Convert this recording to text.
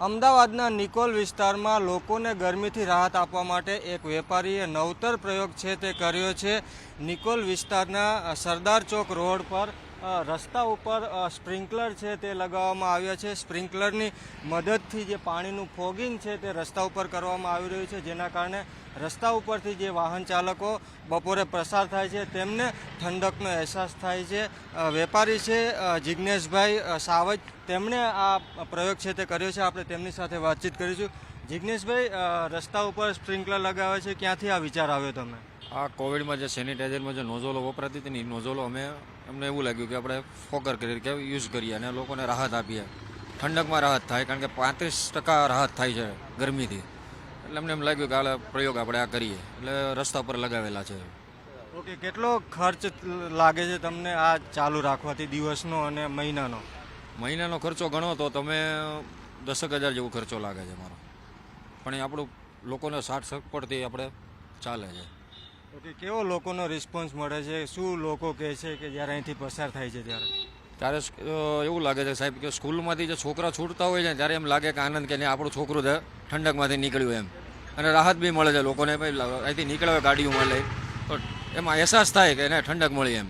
અમદાવાદના નિકોલ વિસ્તારમાં લોકોને ગરમીથી રાહત આપવા માટે એક વેપારીએ નવતર પ્રયોગ છે તે કર્યો છે. નિકોલ વિસ્તારના સરદાર ચોક રોડ પર રસ્તા ઉપર સ્પ્રિંકલર છે તે લગાવવામાં આવ્યા છે. સ્પ્રિંકલરની મદદથી જે પાણીનું ફોગિંગ છે તે રસ્તા ઉપર કરવામાં આવી રહ્યું છે, જેના કારણે રસ્તા ઉપરથી જે વાહન ચાલકો બપોરે પસાર થાય છે તેમને ઠંડકનો અહેસાસ થાય છે. વેપારી છે જિજ્ઞેશભાઈ સાવજ, તેમણે આ પ્રયોગ છે તે કર્યો છે. આપણે તેમની સાથે વાતચીત કરીશું. જિજ્ઞેશભાઈ, રસ્તા ઉપર સ્પ્રિંકલર લગાવે છે, ક્યાંથી આ વિચાર આવ્યો તમને? આ કોવિડમાં જે સેનિટાઈઝરમાં જે નોઝલો વપરાતી હતી ને એ નોઝલો અમને એવું લાગ્યું કે આપણે ફોકર કરી કે યુઝ કરીએ અને લોકોને રાહત આપીએ, ઠંડકમાં રાહત થાય, કારણ કે 35% રાહત થાય છે ગરમીથી. એટલે અમને એમ લાગ્યું કે આ પ્રયોગ આપણે આ કરીએ, એટલે રસ્તા પર લગાવેલા છે. ઓકે, કેટલો ખર્ચ લાગે છે તમને આ ચાલુ રાખવાથી, દિવસનો અને મહિનાનો? મહિનાનો ખર્ચો ગણો તો તમે 10,000 જેવો ખર્ચો લાગે છે મારો, પણ એ આપણું લોકોને 60% આપણે ચાલે છે. ઓકે, કેવો લોકોનો રિસ્પોન્સ મળે છે? શું લોકો કહે છે કે જ્યારે અહીંથી પસાર થાય છે ત્યારે એવું લાગે છે સાહેબ કે સ્કૂલમાંથી જે છોકરા છૂટતા હોય છે ત્યારે એમ લાગે કે આનંદ કે નહીં આપણું છોકરું ઠંડકમાંથી નીકળ્યું એમ, અને રાહત બી મળે છે લોકોને. ભાઈ અહીંથી નીકળ્યા ગાડીઓમાં લઈ તો એમાં અહેસાસ થાય કે એને ઠંડક મળી એમ.